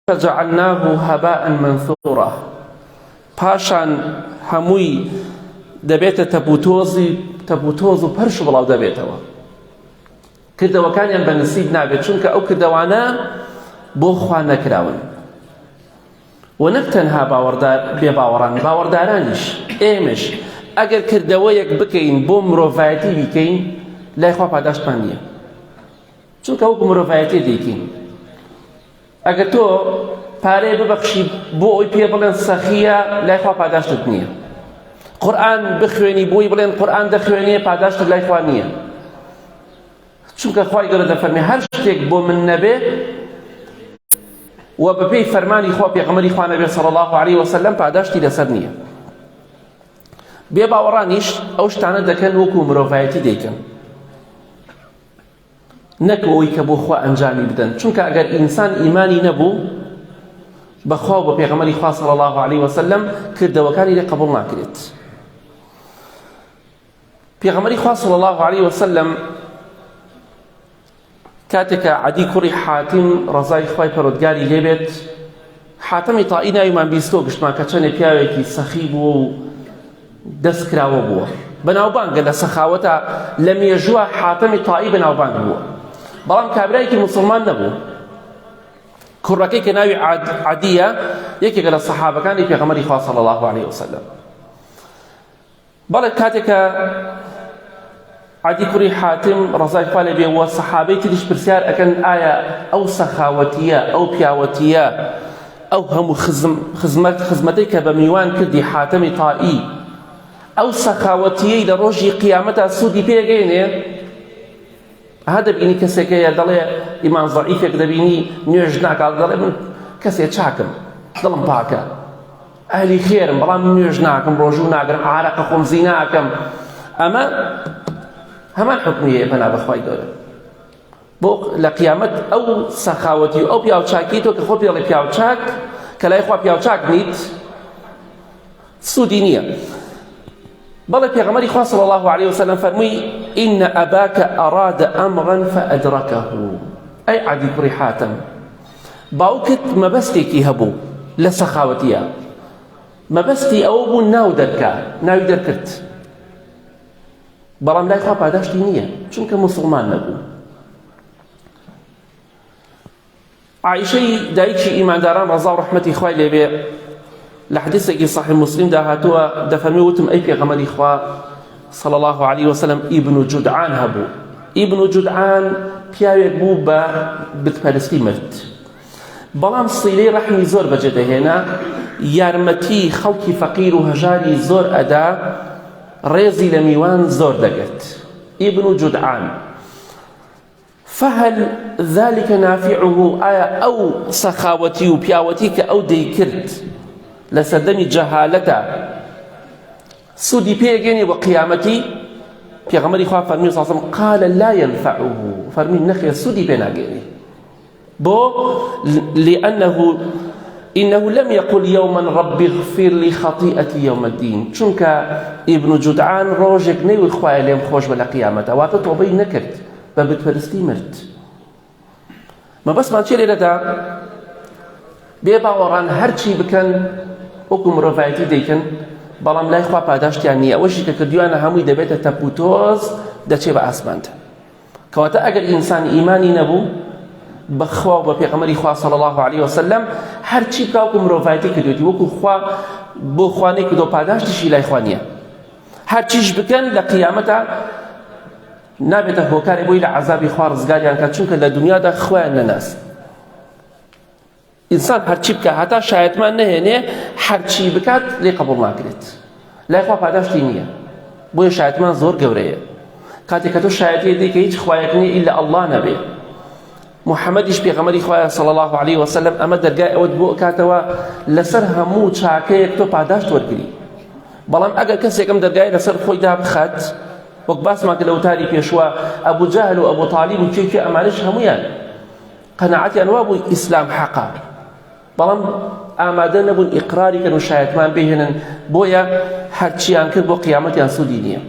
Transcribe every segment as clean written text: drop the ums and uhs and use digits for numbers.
فجعلناه هباء منثورا پاشان هەمووی دەبێتە تەبوتۆز و پەرش و بڵاو دەبێتەوە. کردەوەکانیان بە نسیب نابێت چونکە ئەو کردەوانە بۆ خوا نەکراون. و نەک تەنها بێباوەڕان، باوەڕدارانیش ئێمەش ئەگەر کردەوەیەک بکەین بۆ مرۆڤایەتی بیکەین لای خوا پاداشتمان نییە، چونکە وەکو مرۆڤایەتی دەیکەین. ئەگەر تۆ پارەی ببەخشی بۆ ئەوی پێ بڵێن سەخیە لای خوا پاداشتت نییە. قورئان بخوێنی بۆی بڵێن قورئان دەخوێنێ پاداشتت لای خوا نییە، چونکە خوای گەورە دەفەرمێ هەر شتێک بۆ من نەبێ و بەپێی فەرمانی خوا پێغەمبەری خوا نەبێ صلی الله علیه وسلم پاداشتی لەسەر نییە. بێباوەڕانیش ئەو شتانە دەکەن وەکو مرۆڤایەتی دەیکەن، نەک ئەوەی کە بۆ خوا ئەنجامی بدەن، چونکە ئەگەر ئینسان ئیمانی نەبوو بەخوا و بە پێغەمبەری خوا صلی الله علیه وسلم کردەوەکانی لێ قبوڵ ناکرێت. پێغەمبەری خوا صلی الله علیه وسلم کاتێکە عەدی کوڕی حاتم ڕەزای خوای پەروەردگاری لێبێت، حاتەمی تائی ناویمان بیستۆ گشتمان کە چەندێک پیاوێکی سەخی بووە و دەست کراوە بووە، بەناوبانگە لە سەخاوەتە لە مێژووە حاتەمی تائی بەناوبانگ بووە، بەڵام کابرایەکی موسڵمان نەبوو. کوڕەکەی کە ناوی عەدیە یەکێکە لە سەحابەکانی پێغەمبەری خوا صلی الله علیه وسلم. بەڵێ کاتێکە عەدی کوڕی حاتم ڕەزای خوا لێبێ و سەحابەی تریش پرسیار ئەکەن ئایا ئەو سەخاوەتیە، ئەو پیاوەتیە، ئەو هەموو خزمەتەی کە بە میوان کردی حاتەمی تائی، ئەو سەخاوەتیەی لە ڕۆژی قیامەتە سوودی پێگەێنێ؟ ها دەبینی کەسێکەیە دەڵێ ئیمان زەعیفێک دەبینی نوێژ ناکات، دەڵێ من کەسێک چاکم، دڵم پاکە، ئەهلی خێرم، بەڵام نوێژ ناکەم، ڕۆژوو ناگرم، عارەقە خۆم زی ناکەم. ئەمە هەمان حکمیە بەنا بەخوای گەورە. بۆ لە قیامەت ئەو سەخاوەتی و ئەو پیاوچاکی تۆ کە خۆ پێڵێ پیاوچاک کە لای خوا پیاوچاک نیت سوودی نییە. بەڵێ پێغەمبەری خوا صلی الله علیه وسلم فەرمووی ئین ئەباکە ئەرادە ئەمڕا فەئەدرەکەه. ئەی عەدی کوڕی حاتم، باوکت مەبەستێکی هەبوو لە سەخاوەتیە، مەبەستی ئەوە بوو ناو دەرکا، ناوی دەرکرد، بەڵام لای خوا پاداشتی نییە چونکە موسڵمان نەبوو. عایشەی دایکی ئیمانداران ڕەزا و ڕەحمەتی خوای لێبێ لە حەدیثێکی صحیح مسلمدا هاتووە، دەفەرمێ وتم ئەی پێغەمبەری خوا صلی الله علیه وسلم ئیبن جودعان هەبوو. ئیبن جودعان پیاوێک بوو بە بتپەرستی مرد، بەڵام سیلەی ڕەحمی زۆر بەجێدەهێنا، یارمەتی خەڵکی فەقیر و هەژاری زۆر ئەدا، ڕێزی لە میوان زۆر دەگرت. ئیبن جودعان فهل ذلك نافعه؟ ئایا ئەو سەخاوەتی و پیاوەتی کە ئەو دەیکرد لە سەردەمی جەهالەتە سوودی پێگەێنێ بۆ قیامەتی؟ پێغەمبەری خوا فەرمی صلی الله علیه وسلم قال لا ينفعه، فەرمی نەخێر سوودی پێ ناگەێنێ. بۆ لأنه إنه لم يقل يوما رب اغفر لي خطيئتي يوم الدين، چونکە ئیبن جودعان ڕۆژێک نەیوت خوایە لێم خۆش بە لە قیامەتە، واتە تۆبەی نەکرد، بە بتپەرستی مرد. مەبەستمان چێ لێرەدا؟ بێباوەڕان هەرچی بکەن وەکو مرۆڤایەتی دەیکەن، بەڵام لای خوا پاداشتیان نییە. ئەوەشی کە کردویانە هەمووی دەبێتە تەپوتۆز، دەچێ بە ئاسمانتە. کەواتە ئەگەر ئینسان ئیمانی نەبوو بەخوا و بە پێغەمبەری خوا صلی الله علیه وسلم هەرچی بکا وەکو مرۆڤایەتی کردوێتی، وەکو خوا بۆ خوانەی کردو پاداشتیشی لای خوا نییە. هەرچیش بکەن لە قیامەتە نابێتە هۆکارێ بۆی لە عەزابی خوا ڕزگاریان کات، چونکە لە دنیادا خوایان نەناست. ئینسان هەرچی بکە هەتا شایەتمان نەهێنێ هەرچی بکات لێ قبوڵ ناکرێت، لای خوا پاداشتی نییە. بۆیە شایەتمان زۆر گەورەیە. کاتێک کە تۆ شایەتی دەی کە هیچ خوایەک نییە ئیلا ئەڵڵا نەبێ، محەممەدیش پێغەمبەری خوایە صلی الله علیه وسلم ئەمە دەرگای ئەوەت بۆ کاتەوە لەسەر هەموو چاکەیەک تۆ پاداشت وەرگری. بەڵام ئەگەر کەسێکم دەرگای لەسەر خۆی دابخات، وەک باسمان کە لە وتاری پێشوە ئەبوو جەهل و ئەبوو تالیب و کێکی ئەمانش هەمویان قەناعەتیان وا بوو ئیسلام حەقا، بەڵام ئامادە نەبوون ئیقراری کەن و شایەتمان بهێنن، بۆیە هەرچیان کرد بۆ قیامەتیان سوودی نییە.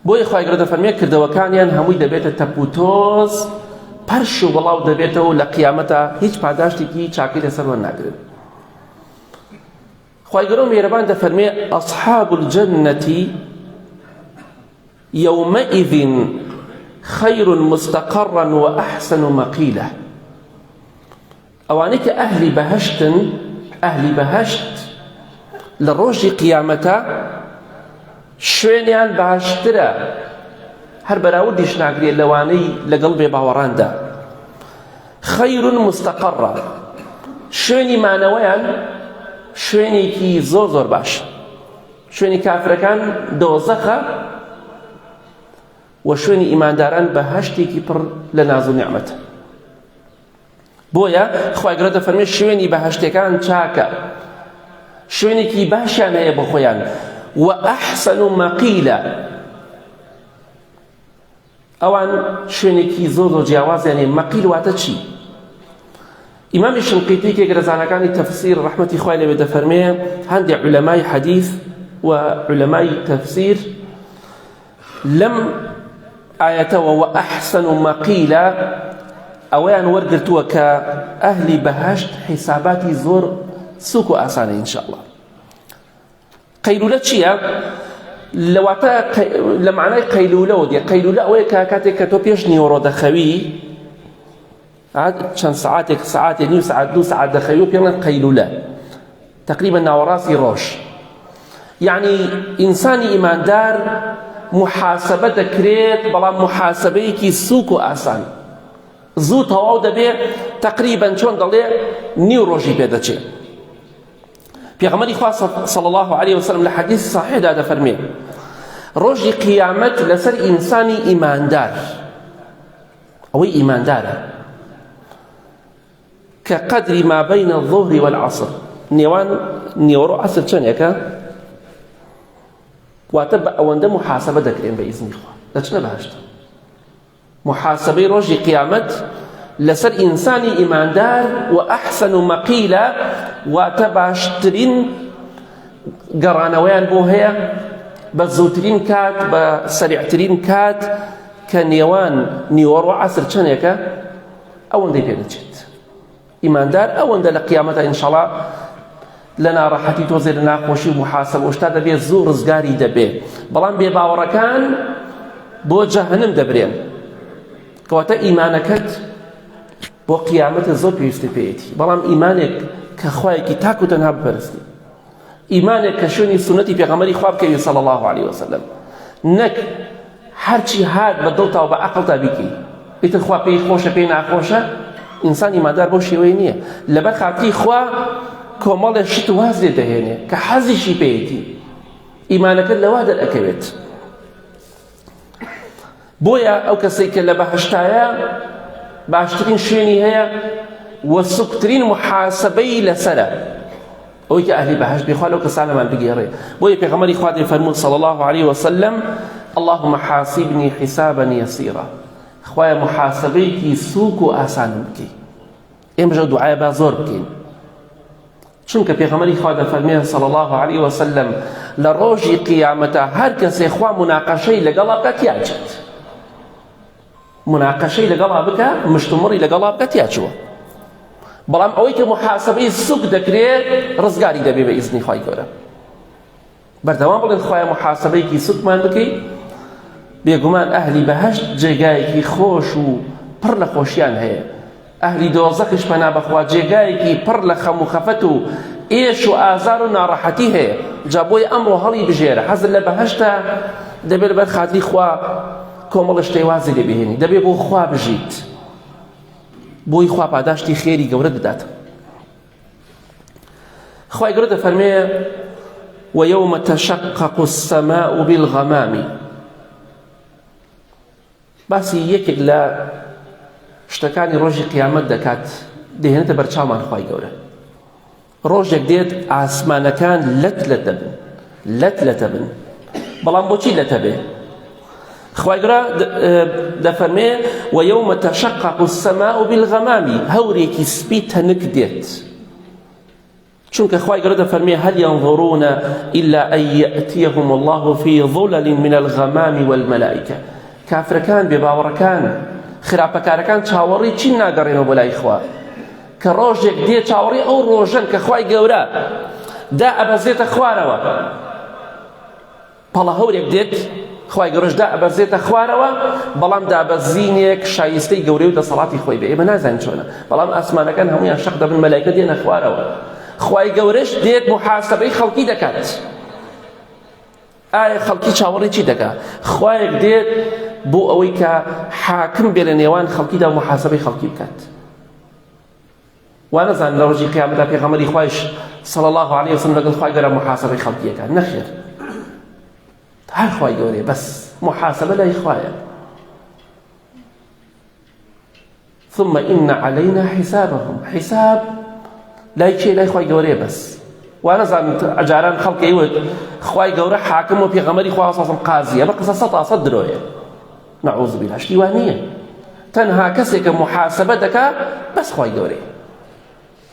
بۆیە خوای گەورە دەفەرمێ کردەوەکانیان هەمووی دەبێتە تەپوتۆز، پەرش و بڵاو دەبێتەوە لە قیامەتە هیچ پاداشتێکی چاکەی لەسەرەوە ناگرن. خوای گەورە میهرەبان دەفەرمێ ئەصحاب الجەنەة يومئذ خير مستقرا وأحسن مقيلا. ئەوانەی کە ئەهلی بەهەشتن، ئەهلی بەهەشت لە ڕۆژی قیامەتە شوێنیان باشترە، هەر بەراوردیش ناگرێت لەوانەی لەگەڵ بێباوەڕاندا. خەیر مستەقەڕە، شوێنی مانەوەیان شوێنێکی زۆر زۆر باش. شوێنی کافرەکان دۆزەخە و شوێنی ئیمانداران بەهەشتێکی پڕ لە ناز و نیعمەتە. بۆیە خوای گەورە دەفەرمێت شوێنی بەهەشتەکان چاکە، شوێنێکی باشیان هەیە بۆ خۆیان. و ئەحسن مەقیلە، ئەوان شوێنێکی زۆر زۆر جیاوازیان هەیە. مەقیل واتە چی؟ ئیمامی شنقیتی کێک لە زانەکانی تەفسیر ڕەحمەتی خوای لێبێ دەفەرمێ هەندێک عولەمای حەدیث و عولەمای تەفسیر لەم ئایەتەوە و ئەحسن مەقیلە ئەوەیان وەرگرتووە کە ئەهلی بەهەشت حیساباتی زۆر سوک و ئاسانە ئینشاءڵڵا. قەیلولە چییە؟ لەواتە لە معنای قەیلولەوە دێ. قەیلولە ئەوەیە کە کاتێک کە تۆ پێش نیوەڕۆ دەخەوی چەند سەعاتێک، سەعاتێک، نیو سەعات، دوو سەعات دەخەوی و پێڵێن قەیلولە، تقریبا ناوەڕاستی ڕۆژ. یعنی ئینسانی ئیماندار محاسبە دەکرێت، بەڵام محاسبەیەکی سوک و ئاسان، زوو تەواو دەبێت، تقریبا چۆن دەڵێ نیو ڕۆژی پێدەچێت. پێغەمبەری خوا صلی الله علیه وسلم لە حەدیث صحیحدا دەفەرمێ ڕۆژی قیامەت لەسەر ئینسانی ئیماندار، ئەوەی ئیماندارە، کە قەدری ما بین الظهر والعصر، نێوان نیوەڕۆ عەسر چەندێکە؟ واتە بە ئەوەندە محاسبە دەکرێن بە ئیزنی خوا دەچنە بەهەشت. محاسبەی ڕۆژی قیامەت لەسەر ئینسانی ئیماندار و ئەحسن مەقیلە، واتە باشترین گەڕانەوەیان بۆ هەیە بە زووترین کات، بە سەریعترین کات، کە نێوان نیوەڕۆ عەسر چەندێکە؟ ئەوەندەی پێدەچێت. ئیماندار ئەوەندە لە قیامەتە ئینشاڵڵا لە ناڕەحەتی تۆزێ لە ناخۆشی و محاسبە و شتا دەبێت زوو ڕزگاری دەبێت. بەڵام بێباوەڕەکان بۆ جەهەنەم دەبرێن، کەواتە ئیمانەکەت بۆ قیامەتە زۆر پێویستی پێیەتی. بەڵام ئیمانێک کە خوایەکی تاک و تەنها بپەرستی، ئیمانێک کە شوێنی سونەتی پێغەمبەری خوا بکەوی صلی الله علیه وسلم، نەک هەرچی هات بە دڵتا و بە عەقڵتا بیکەی، ئیتر خوا پێی خۆشە پێی ناخۆشە. ئینسان ئیماندار بۆ شێوەی نییە، لەبەر خاتری خوا کۆمەڵێ شت واز لێ دەهێنێ کە حەزیشی پێیەتی، ئیمانەکەت لەوا دەرئەکەوێت. بۆیە ئەو کەسەی کە لە بەهەشتایە باشترین شوێنی هەیە و سوکترین محاسبەی لەسەرە، ئەوەی کە ئەهلی بەهەشت بێ. خوا لەو کەسانەمان بگێڕێ. بۆیە پێغەمبەری خوا دەفەرمووی صلی الله علیه وسلم اللهم حاسبني حسابا يسيرا، خوایە محاسبەیەکی سوک و ئاسانم بکەی. ئێمەش ئەو دوعایە با زۆر بکەین، چونکە پێغەمبەری خوا دەفەرمێ صلی الله علیه وسلم لە ڕۆژی قیامەتە هەر کەسێ خوا مناقەشەی لەگەڵا بکات یاچێت، مناقەشەی لەگەڵا بکە، مشتومڕی لەگەڵا بکات یاچووە. بەڵام ئەوەی کە محاسبەی سوک دەکرێت ڕزگاری دەبێ بە ئیزنی خوای گەورە. بەردەوام بڵێن خوایە محاسبەیەکی سوکمان بکەی. بێگومان ئەهلی بەهەشت جێگایەکی خۆش و پڕ لە خۆشیان هەیە. ئەهلی دۆزەخش پەنا بەخوا جێگایەکی پڕ لە خەم و خەفەت و ئێش و ئازار و ناڕەحەتی هەیە. جا بۆی ئەمڕۆ هەڵی بژێرە، حەزت لە بەهەشتە، دەبێت بەر خاتری خوا کۆمەڵە شتەی وازی لێ بهێنی، دەبێت بۆ خوا بژیت، بۆی خوا پاداشتی خێری گەورە بدات. خوای گەورە دەفەرمێ وَيَوْمَ تَشَقَّقُ السَّمَاءُ بِالْغَمَامِ. باسی یەکێک لە شتەکانی ڕۆژی قیامەت دەکات، دەهێنێتە بەرچاومان خوای گەورە. ڕۆژێک دێت ئاسمانەکان لەت دەبن، لەت دەبن. بەڵام بۆچی لەتە بێ؟ خوای گەورە دەفەرمێ وَيَوْمَ تَشَقَّقُ السَّمَاءُ بِالْغَمَامِ، هەورێکی سپی تەنک دێت. چونکە خوای گەورە دەفەرمێ هەل يَنظُرُونَ إِلَّا أَن يَأْتِيَهُمُ الله فِي ظُلَلٍ مِنَ الْغَمَامِ وَالْمَلَائِكَةِ. کافرەکان بێباوەڕەکان خراپەکارەکان چاوەڕی چی ناگەڕێنەوە بۆ لای خوا کە ڕۆژێک دێ چاوەڕی ئەو ڕۆژن کە خوای گەورە دا ئەبەزێتە خوارەوە پەڵە هەورێک دێت خوای گەورەش دا ئەبەزێتە خوارەوە بەڵام دابەزینێک شایستەی گەورەی و دەسەڵاتی خۆی بێ ئێمە نازانین چۆنە بەڵام ئاسمانەکان هەمویان شەق دەبن مەلایکە دێنە خوارەوە خوای گەورەش دێت محاسبەی خەڵکی دەکات ئایا خەڵکی چاوەڕی چی دەکات خوایەک دێت بۆ ئەوەی کە حاکم بێ لە نێوان خەڵکیدا و محاسبەی خەڵکی بکات وانەزان لە ڕۆژی قیامەتدا پێغەمبەری خوایش صلی الله عليه وسلم لەگەڵ خوای گەورە محاسبەی خەڵکی دەکات نەخێر هەر خوای گەورەیە بەس محاسبە لای خوایە ثم إن علينا حسابهم حساب لای چێ لای خوای گەورەیە بەس وانەزان ئەجاران خەڵکی ئەیوت خوای گەورە حاکم و پێغەمبەری خوا صلی الله عليه وسلم قازیە بە قسە 100% درۆیە نعوذ بالله شتی وان نییە تەنها کەسێک کە محاسبە دەکات بەس خوای گەورەیە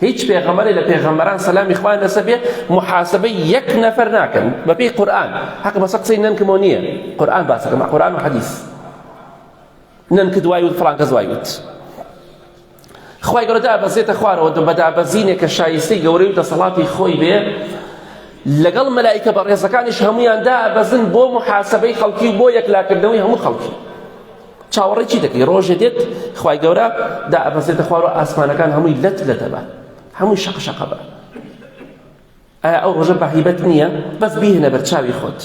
هیچ پێغەمبەرێ لە پێغەمبەران سەلامی خوایان لەسەر بێ محاسبەی یەک نەفەر ناکەن بەپێی قورئان حەق بەسە قسەی نەنکردنەوە نییە قورئان باسەکە مع قورئان و حەدیث نەنکردووای وت فڵان کەس وای وت خوای گەورە دابەزێتە خوارەوە بە دابەزینێک کە شایستەی گەورەی و دەسەڵاتی خۆی بێ لەگەڵ مەلائیکە بەڕێزەکانیش هەمویان دابەزن بۆ محاسبەی خەڵکی و بۆ یەکلاکردنەوەی هەموو خەڵکی چاوەڕێی چی دەکەی ڕۆژێ دێت خوای گەورە دابەزێتە خوارەوە ئاسمانەکان هەمووی لەت لەتەبە هەمووی شەق بە ئایا ئەو ڕۆژە بەهیبەت نییە بەس بیهێنە بەرچاوی خۆت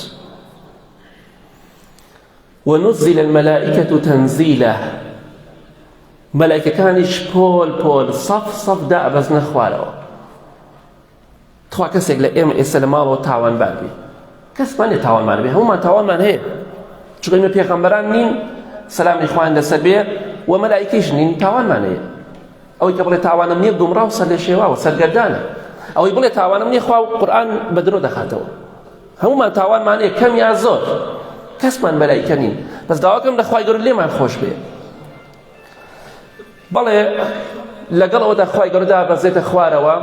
ونزل الملائكة تنزيلا مەلایکەکانیش پۆل پۆل سەف دابەزنە خوارەوە توا کەسێک لە ئێمە ئێستا لە ماڵەوە تاوانبار بێ کەسمان لێ تاوانمان بێ هەمومان تاوانمان هەیە چونکە ئێمە پێغەمبەران نین سەلامی خوایان لەسەر بێ و مەلایکەیش نین تاوانمان هەیە ئەوەی کە بڵێ تاوانم نییە گومڕا و سەر لێ شێواوە سەرگەردانە ئەوەی بڵێ تاوانم نییە خوا و قورئان بە درۆ دەخاتەوە هەمومان تاوانمان هەیە کەم یا زۆر کەسمان مەلایکە نین بەس داواکەم لە خوای گەورە لێمان خۆش بێ بەڵێ لەگەڵ ئەوەدا خوای گەورە دابەزێتە خوارەوە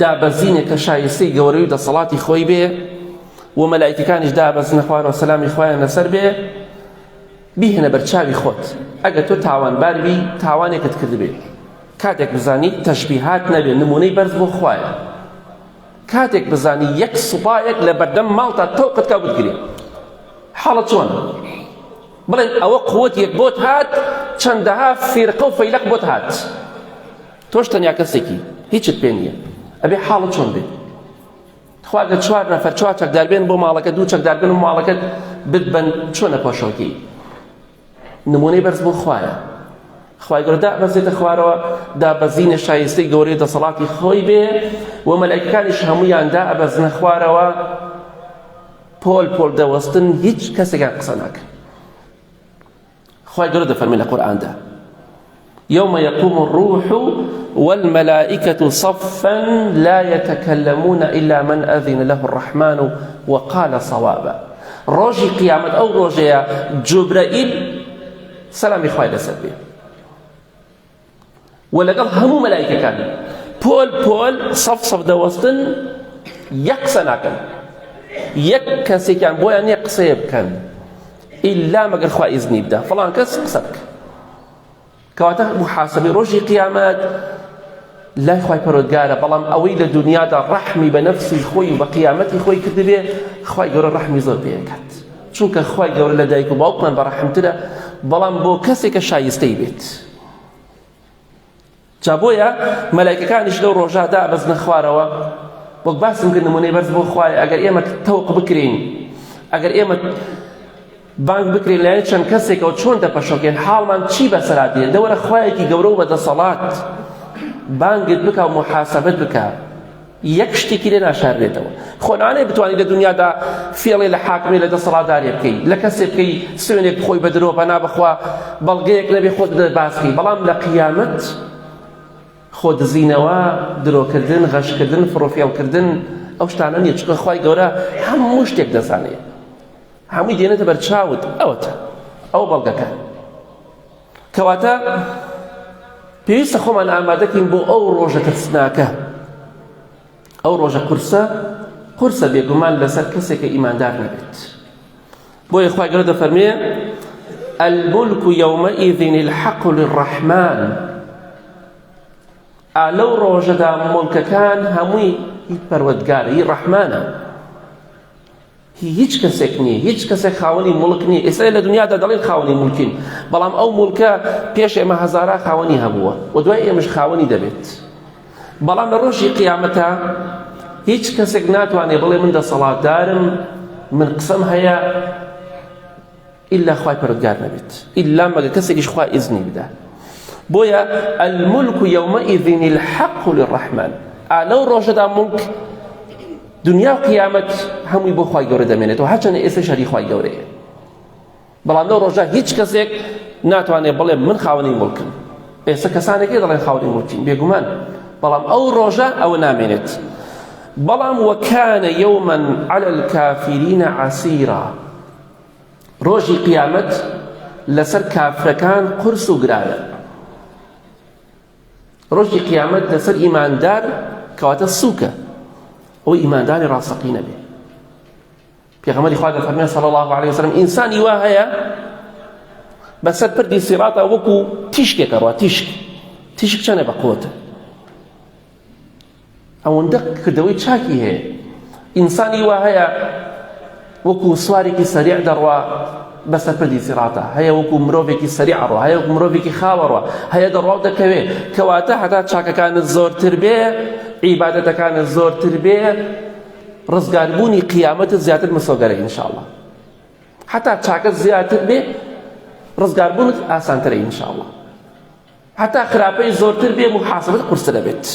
دابەزینێک کە شایستەی گەورەی و دەسەڵاتی خۆی بێ و مەلایکەکانیش دابەزنە خوارەوە سەلامی خوایان لەسەر بێ بیهێنە بەرچاوی خۆت ئەگەر تۆ تاوانبار بی تاوانێکت کرد بێ کاتێک بزانی تەشبیهات نەبێ نمونەی بەرز بۆ خوایە کاتێک بزانی یەک سوپایەک لە بەردەم ماڵتا تەوقت کا بتگرێ حاڵەت چۆنە بڵێن ئەوە قووەت یەک بۆت هات چەندەها فێرقە و فەیلق بۆت هات تۆش تەنیا کەسێکی هیچت پێ نییە ئەبێ حاڵت چۆن بێت خوا ئەگەر 4 نەفەر 4 چەکدار بێن بۆ ماڵەکە 2 چەکدار بێن و ماڵەکەت بتبەن چۆنە پۆشەوەکەی نمونەی بەرز بۆ خوایە خوای گەورە دابەزێتە خوارەوە دابەزینە شایستەی گەورەی دەسەڵاتی خۆی بێ و مەلایکەکانیش هەموویان دابەزنە خوارەوە پۆل پۆل دەوەستن هیچ کەسێکیان قسە ناکەن خوای گەورە دەفەرمێ لە قورئاندا يوم يقوم الروح والملائكة صفا لا يتكلمون إلا من أذن له الرحمن وقال صوابا ڕۆژی قیامەت ئەو ڕۆژەیە جوبرائیل سەلامی خوای لەسەر بێ و لەگەڵ هەموو مەلایکەکان پۆل پۆل سەف دەوەستن یەک قسە ناکەن یەک کەسێکیان بۆیان نییە قسەیە بکەن ئیلا مەگەر خوا ئیزنی بدا فڵان کەس قسە بکە کەواتە محاسبەی ڕۆژی قیامەت لای خوای پەروەردگارە بەڵام ئەوەی لە دنیادا ڕەحمی بە نەفسی خۆی و بە قیامەتی خۆی کردبێ خوای گەورە ڕەحمی زۆر پێ دەکات چونکە خوای گەورە لە دایک و باوکمان بەڕەحمترە بەڵام بۆ کەسێکە شایستەی بێت جا بۆیە مەلایکەکانیش لەو ڕۆژە دابەزنە خوارەوە وەک باسم کرد نمونەی بەرز بۆ خوایە ئەگەر ئێمە تەوق بکرین ئەگەر ئێمە بانگ بکرین لایەن چەند کەسێکەوە چۆن دەپەشۆکێن حاڵمان چی بەسەراتێن دەوەرە خوایەکی گەورە و بەدەسەڵات بانگت بکە و محاسبەت بکە یەک شتێکی لێ ناشارێتەوە خۆ نانێ بتوانیت لە دنیادا فێڵێ لە حاکمی لە دەسەڵاتدارێ بکەی لە کەسێ بکەی سوێنێک بخۆی بە درۆ پەنا بخوا بەڵگەیەک نەبێ خۆت دەباسکەی بەڵام لە قیامەت خۆ دزینەوە درۆکردن غەشکردن فڕۆفێڵکردن ئەو شتانە نییە چونکە خوای گەورە هەموو شتێک دەزانێت هەمووی دێنێتە بەرچاوت ئەوەتە ئەو بەڵگەکە کەواتە پێویستە خۆمان ئامادەکەین بۆ ئەو ڕۆژە ترسناکە ئەو ڕۆژە قورسە بێگومان لەسەر کەسێکە ئیماندار نەبێت بۆیە خوای گەورە دەفەرمێ الملك يومئذ الحق للرحمن لو روجدا ملك كان هموي پروردگار هي رحمانه هیچ کەسێک نییە هیچ کەسێک خاوەنی مڵک نییە ئێستا لە دنیادا دەڵێن خاوەنی مولکین بەڵام ئەو مولکە پێش ئێمە هەزارە خاوەنی هەبووە و دوای ئێمەش خاوەنی دەبێت بەڵام لە ڕۆژی قیامەتە هیچ کەسێک ناتوانێت بڵێ من دەسەڵاتدارم من قسەم هەیە ئیلا خوای پەروەردگار نەبێت ئیلا مەگە کەسێکیش خوا ئیزنی بدە بۆیە الملك يومئذ الحق للرحمن لەو ڕۆژەدا مولک دنیا و قیامەت هەمووی بۆ خوای گەورە دەمێنێتەوە هەرچەندە ئێستا شەریک خوای گەورەیە بەڵام لەو ڕۆژە هیچ کەسێک ناتوانێت بڵێ من خاوەنی مولکم ئێستا کەسانێکی دەڵێن خاوەنی مولکین بێگومان بەڵام ئەو ڕۆژە ئەوە نامێنێت بەڵام وەکانە یەومەن عەلە الکافرینە عەسیرا ڕۆژی قیامەت لەسەر کافرەکان قورس و گرانە ڕۆژی قیامەت لەسەر ئیماندار کەواتە سووکە ئەو ئیمانداری ڕاستەقینە بێ پێغەمبەری خوا دەفەرمێ صلی الله عليه وسلم ئینسانی وا هەیە بەسەر پردی سیڕاتە وەکو تیشکێکە ڕوا تیشک چەنە بە قووەتە ئەوەندە کردەوەی چاکی هەیە ئینسانی وا هەیە وەکو سوارێکی سەریع دەڕوا بەسەر پردی سیڕاتە هەیە وەکو مرۆڤێکی سەریع ڕوا هەیە وەکو مرۆڤێکی خاوە ڕوا هەیە دەڕوا و دەکەوێ کەواتە هەتا چاکەکانت زۆرتر بێ عیبادەتەکانت زۆرتر بێ ڕزگاربوونی قیامەتت زیاتر مسۆگەرە ئینشاءالله هەتا چاکەت زیاتر بێ ڕزگاربوونت ئاسانترە ئینشاءالله هەتا خراپەی زۆرتر بێ محاسبەت قورسە دەبێت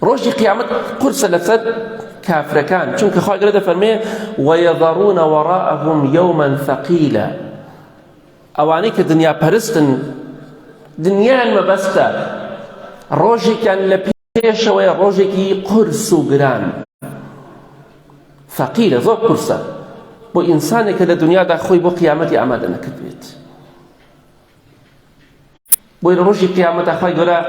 ڕۆژی قیامەت قورسە لەسەر کافرەکان چونکە خوای گەورە دەفەرمێ وەیەذەڕونە وەڕاءەهم یەومەن ثەقیلە ئەوانەی کە دنیا پەرستن دنیایان مەبەستە ڕۆژێکیان لە پێشەوەی ڕۆژێکی قورس و گران ثەقیلە زۆر قورسە بۆ ئینسانێکە لە دنیادا خۆی بۆ قیامەتی ئامادە نەکردوێت بۆی لە ڕۆژی قیامەتە خوای گەورە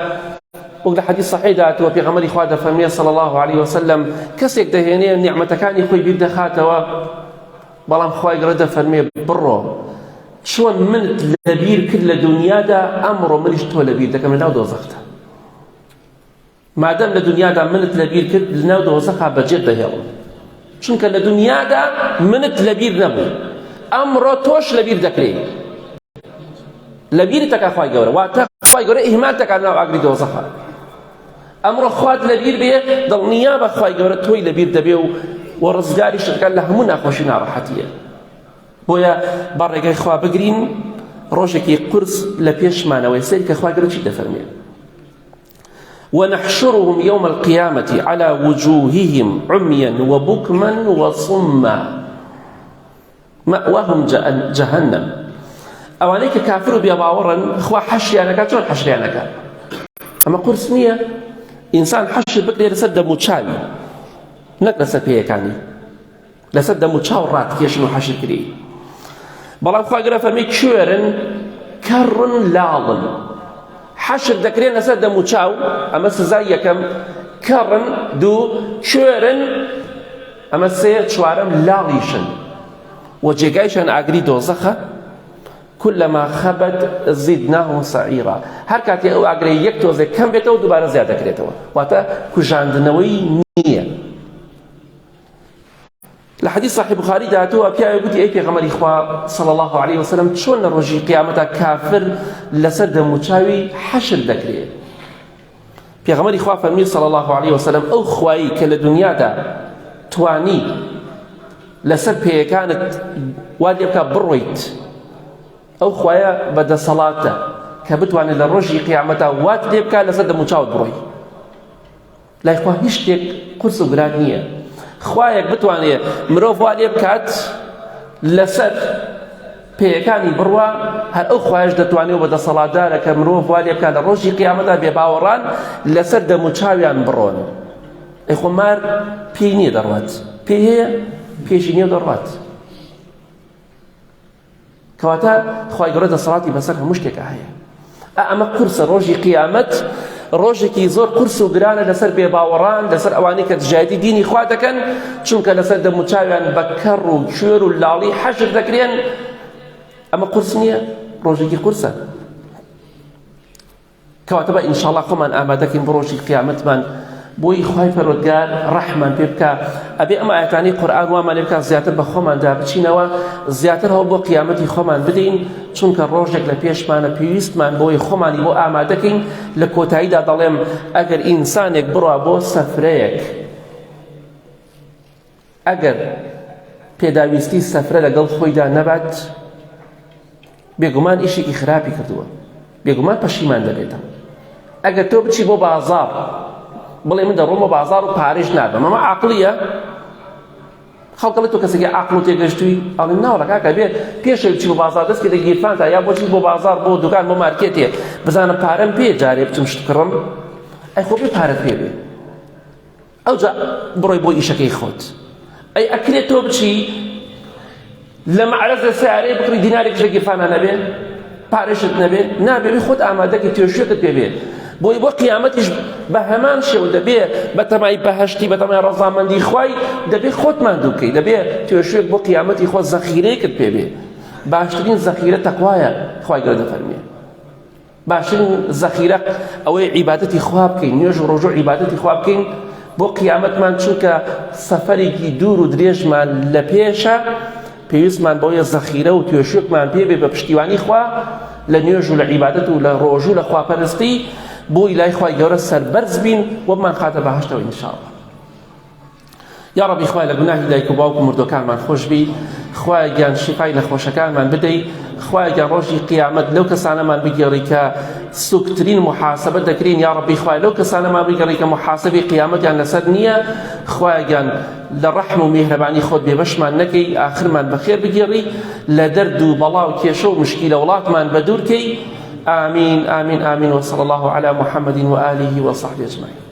وەک لە حەدیث صحیح داهاتووە پێغەمبەری خوا دەفەرمێ صلی الله عليه وسلم کەسێک دەهێنێ نیعمەتەکانی خۆی بیر دەخاتەوە بەڵام خوای گەورە دەفەرمێ بڕۆ چۆن منت لەبیر کرد لە دنیادا ئەمڕۆ منیش تۆ لەبیر دەکەم لەناو دۆزەخدا مادەم لە دنیادا منت لەبیر کرد لەناو دۆزەخا بەجێت دەهێڵم چونکە لە دنیادا منت لەبیر نەبوو ئەمڕۆ تۆش لەبیر دەکرێ لەبیرت دەکا خوای گەورە واتە خوای گەورە ئیهمال دەکات لەناو ئاگری دۆزەخا ئەمڕۆ خوات لەبیر بێ دڵنیا بە خوای گەورە تۆی لەبیر دەبێ و ڕزگاریش دەکات لە هەموو ناخۆشی ناڕەحەتیە بۆیە بە ڕێگای خوا بگرین ڕۆژێکی قورس لە پێشمانەوەی سەری کە خوای گەورە چی دەفەرمێ ونحشرهم يوم القيامة على وجوههم عميا وبكما وصما مأواهم جهنم ئەوانەی کە کافر و بێباوەڕن خوا حەشریانەکات چۆن حەشریانەکات ئەمە قورس نییە ئینسان حەشر بکرێ لەسەر دەم و چاوی نەک لەسەر پێیەکانی لەسەر دەم و چاو ڕاتکێشن و حەشر کری بەڵام خوا گەورە فەرمێ کوێرن کەڕن لاڵن حەشر دەکرێن لەسەر دەم و چاو ئەمە سزای یەکەم کەڕن دوو کوێرن ئەمە سێ چوارەم لاڵیشن و جێگایشان ئاگری دۆزەخە كلما خبت زدناهم سعيرا هر کاتی ئەو ئاگرەی یەک تۆزێک کەم بێتەوە دووبارە زیاد دەکرێتەوە واتە کوژاندنەوەی نییە لە حەدیث صحیح بخاری داهاتووە پیاوێک گوتی ئەی پێغەمبەری خوا صلی الله عليه وسلم چۆن لە ڕۆژی قیامەتە کافر لەسەر دەم و چاوی حەشر دەکرێت پێغەمبەری خوا فەرمی صلی الله عليه وسلم ئەو خوایی کە لە دنیادا توانی لەسەر پێیەکانت وا لێ بکات بڕۆیت ئەو خوایە بەدەسەڵاتە کە بتوانێت لە ڕۆژی قیامەتە وات لێ بکات لەسەر دەم و چاوت بڕۆی لای خوا هیچ شتێک قورس و گران نییە خوایەک بتوانێت مرۆڤ وا لێ بکات لەسەر پێیەکانی بڕوا هەر ئەو خوایەش دەتوانێت بەدەسەڵاتدارە کە مرۆڤ وا لێ بکات لە ڕۆژی قیامەتە بێباوەڕان لەسەر دەم و چاویان بڕۆن ئەی خۆ مار پێی نییە دەڕوات پێی هەیە پێشی نییە دەڕوات کەواتە خوای گەورە دەسەڵاتی بەسەر هەموو شتێکە هەیە ئەمە قورسە ڕۆژی قیامەت ڕۆژێکی زۆر قورس و گرانە لەسەر بێباوەڕان لەسەر ئەوانەی کە دژایەتی دینی خوا دەکەن چونکە لەسەر دەم و چاویان بە کەڕ و کوێر و لاڵی حەشر دەکرێن ئەمە قورس نییە، ڕۆژێکی قورسە. کەواتەبە ئینشاءڵڵا خۆمان ئامادەکەین بۆ ڕۆژی قیامەتمان بۆی خوای پەروەردگار ڕەحمان پێ بکە. ئەبێ ئەمە ئاەتانی قورئان وامان لێ بکات زیاتر بە خۆماندا بچینەوە، زیاتر هەوڵ بۆ قیامەتی خۆمان بدەین، چونکە ڕۆژێک لە پێشمانە پێویستمان بۆی خۆمانی بۆ ئامادەکەین. لە کۆتاییدا دەڵێم ئەگەر ئینسانێک بڕوا بۆ سەفرەیەک، ئەگەر پێداویستی سەفرە لەگەڵ خۆیدا نەبات، بێگومان ئیشێکی خراپی کردووە، بێگومان پەشیمان دەبێتەوە. ئەگەر تۆ بچی بۆ بازاڕ بڵێ من دەڕۆم بۆ بازاڕ و پارێژ نابم، ئەمە عەقڵیە؟ خەڵکەڵێ تۆ کەسێکی عەقڵ و تێگەشتووی؟ ئەڵێ ناوەڵە کاکە بێ پێشێ بچی بۆ بازاڕ دەستکە دەگیرفانتە، یا بۆچی بۆ بازاڕ بۆ دوکان بۆ مارکێتێ بزانم پارەم پێ جارێ بچم شت کڕم. ئەی خۆ بێ پارەت پێ بێ، ئەوجا بڕۆی بۆ ئیشەکەی خۆت. ئەی ئەکرێت تۆ بچی لە مەعرەزە سیارەیە بکڕی دینارێکش لە گیرفانە نەبێ، پارێشت نەبێ، نابێ خۆت ئامادەکەی توێژوێتت پێ بێ. بۆی بۆ قیامەتیش بە هەمان شێوە دەبێ بە تەمای بەهەشتی بە تەمای ڕەزامەندی خوای دەبێ خۆت ماندوو بکەی، دەبێ توێژوێت بۆ قیامەتی خۆت زەخیرەیەکت پێ بێ. باشترین زەخیرە تەقوایە، خوای گەورە دەفەرمێ. باشترین زەخیرە ئەوەی عیبادەتی خوا بکەین، نوێژ و ڕۆژوو عیبادەتی خوا بکەین بۆ قیامەتمان، چونکە سەفەرێکی دوور و درێژمان لە پێشە، پێویستمان بۆیە زەخیرە و توێژوێکمان پێ بێ بە پشتیوانی خوا لە نوێژ و لە عیبادەت و لە ڕۆژوو لە خواپەرستی، بۆی لای خوای گەورە سەربەرز بین و بمان خاتە بەهەشتەوە ئینشاءڵڵا. یا ڕەبی خوای لە گوناهی دایک و باوک و مردوەکانمان خۆش بی، خوای گیان شیفای لە خۆشەکانمان بدەی، خوای گیان ڕۆژی قیامەت لەو کەسانەمان بگێڕی کە سوکترین محاسبە دەکرین. یا ڕەبی خوای لەو کەسانەمان بگێڕی کە محاسبەی قیامەتیان لەسەر نییە، خوای گیان لە ڕەحم و میهرەبانی خۆت بێبەشمان نەکەی، ئاخرمان بەخێر بگێڕی، لە دەرد و بەڵا و کێشە و مشکیلە وڵاتمان بەدوورکەی. آمين آمين آمين، وصلى الله على محمد وآله وصحبه أجمعين.